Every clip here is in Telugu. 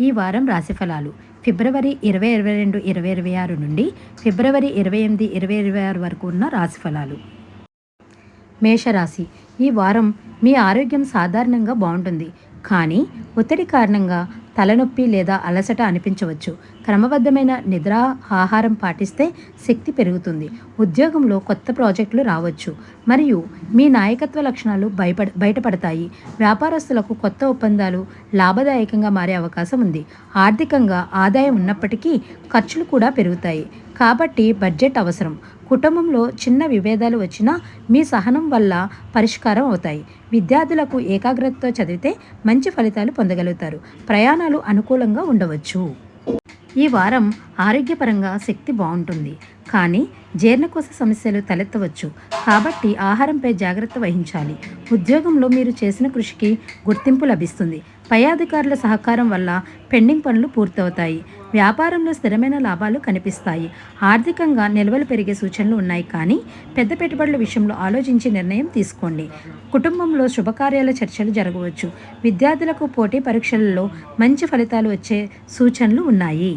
ఈ వారం రాశిఫలాలు ఫిబ్రవరి 2022, 2026 నుండి ఫిబ్రవరి 28, 2026 వరకు ఉన్న రాశిఫలాలు. మేషరాశి. ఈ వారం మీ ఆరోగ్యం సాధారణంగా బాగుంటుంది, కానీ ఒత్తిడి కారణంగా తలనొప్పి లేదా అలసట అనిపించవచ్చు. క్రమబద్ధమైన నిద్ర, ఆహారం పాటిస్తే శక్తి పెరుగుతుంది. ఉద్యోగంలో కొత్త ప్రాజెక్టులు రావచ్చు మరియు మీ నాయకత్వ లక్షణాలు బయటపడతాయి. వ్యాపారస్తులకు కొత్త ఒప్పందాలు లాభదాయకంగా మారే అవకాశం ఉంది. ఆర్థికంగా ఆదాయం ఉన్నప్పటికీ ఖర్చులు కూడా పెరుగుతాయి, కాబట్టి బడ్జెట్ అవసరం. కుటుంబంలో చిన్న విభేదాలు వచ్చినా మీ సహనం వల్ల పరిష్కారం అవుతాయి. విద్యార్థులకు ఏకాగ్రతతో చదివితే మంచి ఫలితాలు పొందగలుగుతారు. ప్రయాణాలు అనుకూలంగా ఉండవచ్చు. ఈ వారం ఆరోగ్యపరంగా శక్తి బాగుంటుంది, కానీ జీర్ణకోశ సమస్యలు తలెత్తవచ్చు, కాబట్టి ఆహారంపై జాగ్రత్త వహించాలి. ఉద్యోగంలో మీరు చేసిన కృషికి గుర్తింపు లభిస్తుంది. పై అధికారుల సహకారం వల్ల పెండింగ్ పనులు పూర్తవుతాయి. వ్యాపారంలో స్థిరమైన లాభాలు కనిపిస్తాయి. ఆర్థికంగా నిల్వలు పెరిగే సూచనలు ఉన్నాయి, కానీ పెద్ద పెట్టుబడుల విషయంలో ఆలోచించి నిర్ణయం తీసుకోండి. కుటుంబంలో శుభకార్యాల చర్చలు జరగవచ్చు. విద్యార్థులకు పోటీ పరీక్షలలో మంచి ఫలితాలు వచ్చే సూచనలు ఉన్నాయి.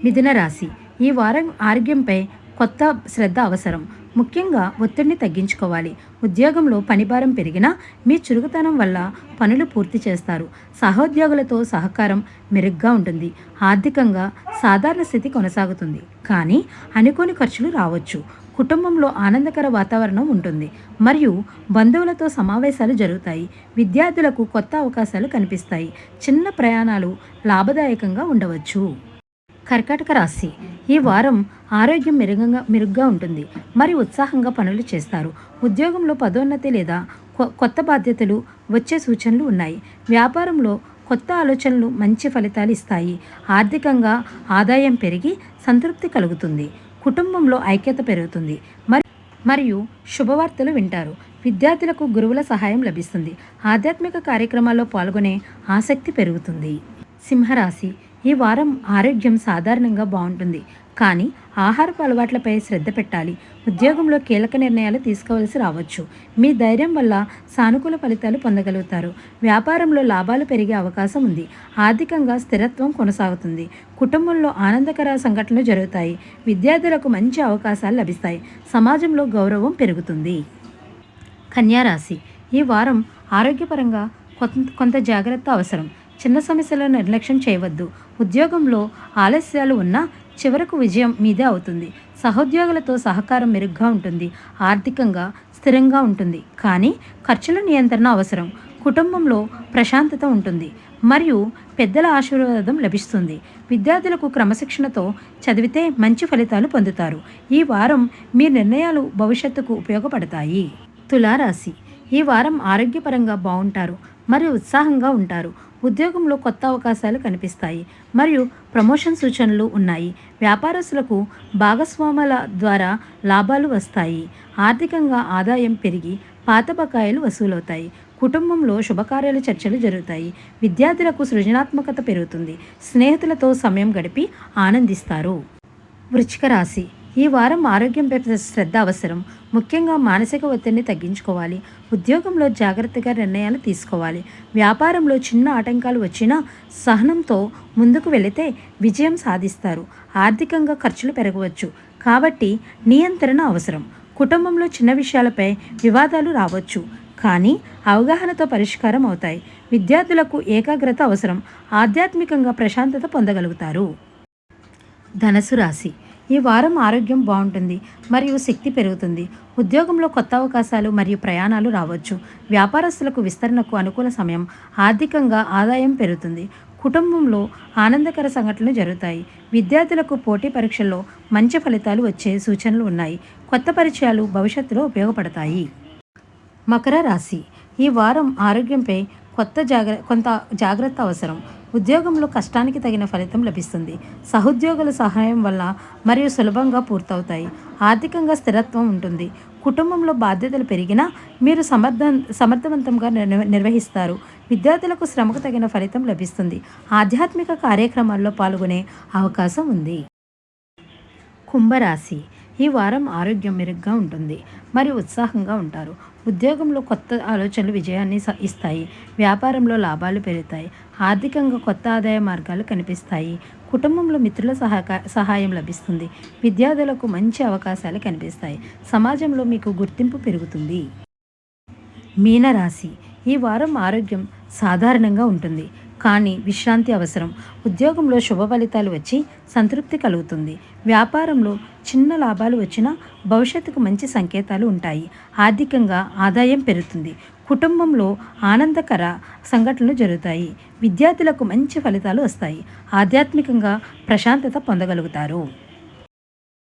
మిథున రాశి. ఈ వారం ఆరోగ్యంపై కొత్త శ్రద్ధ అవసరం. ముఖ్యంగా ఒత్తిడిని తగ్గించుకోవాలి. ఉద్యోగంలో పనిభారం పెరిగినా మీ చురుకుతనం వల్ల పనులు పూర్తి చేస్తారు. సహోద్యోగులతో సహకారం మెరుగ్గా ఉంటుంది. ఆర్థికంగా సాధారణ స్థితి కొనసాగుతుంది, కానీ అనుకోని ఖర్చులు రావచ్చు. కుటుంబంలో ఆనందకర వాతావరణం ఉంటుంది మరియు బంధువులతో సమావేశాలు జరుగుతాయి. విద్యార్థులకు కొత్త అవకాశాలు కనిపిస్తాయి. చిన్న ప్రయాణాలు లాభదాయకంగా ఉండవచ్చు. కర్కాటక రాశి. ఈ వారం ఆరోగ్యం మెరుగ్గా ఉంటుంది మరియు ఉత్సాహంగా పనులు చేస్తారు. ఉద్యోగంలో పదోన్నతి లేదా కొత్త బాధ్యతలు వచ్చే సూచనలు ఉన్నాయి. వ్యాపారంలో కొత్త ఆలోచనలు మంచి ఫలితాలు ఇస్తాయి. ఆర్థికంగా ఆదాయం పెరిగి సంతృప్తి కలుగుతుంది. కుటుంబంలో ఐక్యత పెరుగుతుంది మరియు శుభవార్తలు వింటారు. విద్యార్థులకు గురువుల సహాయం లభిస్తుంది. ఆధ్యాత్మిక కార్యక్రమాల్లో పాల్గొనే ఆసక్తి పెరుగుతుంది. సింహరాశి. ఈ వారం ఆరోగ్యం సాధారణంగా బాగుంటుంది, కానీ ఆహారపు అలవాట్లపై శ్రద్ధ పెట్టాలి. ఉద్యోగంలో కీలక నిర్ణయాలు తీసుకోవాల్సి రావచ్చు. మీ ధైర్యం వల్ల సానుకూల ఫలితాలు పొందగలుగుతారు. వ్యాపారంలో లాభాలు పెరిగే అవకాశం ఉంది. ఆర్థికంగా స్థిరత్వం కొనసాగుతుంది. కుటుంబంలో ఆనందకర సంఘటనలు జరుగుతాయి. విద్యార్థులకు మంచి అవకాశాలు లభిస్తాయి. సమాజంలో గౌరవం పెరుగుతుంది. కన్యా రాశి. ఈ వారం ఆరోగ్యపరంగా కొంత జాగ్రత్త అవసరం. చిన్న సమస్యలను నిర్లక్ష్యం చేయవద్దు. ఉద్యోగంలో ఆలస్యాలు ఉన్నా చివరకు విజయం మీదే అవుతుంది. సహోద్యోగులతో సహకారం మెరుగ్గా ఉంటుంది. ఆర్థికంగా స్థిరంగా ఉంటుంది, కానీ ఖర్చుల నియంత్రణ అవసరం. కుటుంబంలో ప్రశాంతత ఉంటుంది మరియు పెద్దల ఆశీర్వాదం లభిస్తుంది. విద్యార్థులకు క్రమశిక్షణతో చదివితే మంచి ఫలితాలు పొందుతారు. ఈ వారం మీ నిర్ణయాలు భవిష్యత్తుకు ఉపయోగపడతాయి. తులారాశి. ఈ వారం ఆరోగ్యపరంగా బాగుంటారు మరియు ఉత్సాహంగా ఉంటారు. ఉద్యోగంలో కొత్త అవకాశాలు కనిపిస్తాయి మరియు ప్రమోషన్ సూచనలు ఉన్నాయి. వ్యాపారస్తులకు భాగస్వాముల ద్వారా లాభాలు వస్తాయి. ఆర్థికంగా ఆదాయం పెరిగి పాత బకాయిలు వసూలవుతాయి. కుటుంబంలో శుభకార్యాల చర్చలు జరుగుతాయి. విద్యార్థులకు సృజనాత్మకత పెరుగుతుంది. స్నేహితులతో సమయం గడిపి ఆనందిస్తారు. వృశ్చిక రాశి. ఈ వారం ఆరోగ్యంపై శ్రద్ధ అవసరం. ముఖ్యంగా మానసిక ఒత్తిడిని తగ్గించుకోవాలి. ఉద్యోగంలో జాగ్రత్తగా నిర్ణయాలు తీసుకోవాలి. వ్యాపారంలో చిన్న ఆటంకాలు వచ్చినా సహనంతో ముందుకు వెళితే విజయం సాధిస్తారు. ఆర్థికంగా ఖర్చులు పెరగవచ్చు, కాబట్టి నియంత్రణ అవసరం. కుటుంబంలో చిన్న విషయాలపై వివాదాలు రావచ్చు, కానీ అవగాహనతో పరిష్కారం అవుతాయి. విద్యార్థులకు ఏకాగ్రత అవసరం. ఆధ్యాత్మికంగా ప్రశాంతత పొందగలుగుతారు. ధనుసు రాశి. ఈ వారం ఆరోగ్యం బాగుంటుంది మరియు శక్తి పెరుగుతుంది. ఉద్యోగంలో కొత్త అవకాశాలు మరియు ప్రయాణాలు రావచ్చు. వ్యాపారస్తులకు విస్తరణకు అనుకూల సమయం. ఆర్థికంగా ఆదాయం పెరుగుతుంది. కుటుంబంలో ఆనందకర సంఘటనలు జరుగుతాయి. విద్యార్థులకు పోటీ పరీక్షల్లో మంచి ఫలితాలు వచ్చే సూచనలు ఉన్నాయి. కొత్త పరిచయాలు భవిష్యత్తులో ఉపయోగపడతాయి. మకర రాశి. ఈ వారం ఆరోగ్యంపై కొంత జాగ్రత్త అవసరం. ఉద్యోగంలో కష్టానికి తగిన ఫలితం లభిస్తుంది. సహోద్యోగుల సహాయం వల్ల మరియు సులభంగా పూర్తవుతాయి. ఆర్థికంగా స్థిరత్వం ఉంటుంది. కుటుంబంలో బాధ్యతలు పెరిగినా మీరు సమర్థవంతంగా నిర్వహిస్తారు. విద్యార్థులకు శ్రమకు తగిన ఫలితం లభిస్తుంది. ఆధ్యాత్మిక కార్యక్రమాల్లో పాల్గొనే అవకాశం ఉంది. కుంభరాశి. ఈ వారం ఆరోగ్యం మెరుగ్గా ఉంటుంది మరియు ఉత్సాహంగా ఉంటారు. ఉద్యోగంలో కొత్త ఆలోచనలు విజయాన్ని ఇస్తాయి. వ్యాపారంలో లాభాలు పెరుగుతాయి. ఆర్థికంగా కొత్త ఆదాయ మార్గాలు కనిపిస్తాయి. కుటుంబంలో మిత్రుల సహాయం లభిస్తుంది. విద్యార్థులకు మంచి అవకాశాలు కనిపిస్తాయి. సమాజంలో మీకు గుర్తింపు పెరుగుతుంది. మీనరాశి, ఈ వారం ఆరోగ్యం సాధారణంగా ఉంటుంది, కానీ విశ్రాంతి అవసరం. ఉద్యోగంలో శుభ ఫలితాలు వచ్చి సంతృప్తి కలుగుతుంది. వ్యాపారంలో చిన్న లాభాలు వచ్చినా భవిష్యత్తుకు మంచి సంకేతాలు ఉంటాయి. ఆర్థికంగా ఆదాయం పెరుగుతుంది. కుటుంబంలో ఆనందకర సంఘటనలు జరుగుతాయి. విద్యార్థులకు మంచి ఫలితాలు వస్తాయి. ఆధ్యాత్మికంగా ప్రశాంతత పొందగలుగుతారు.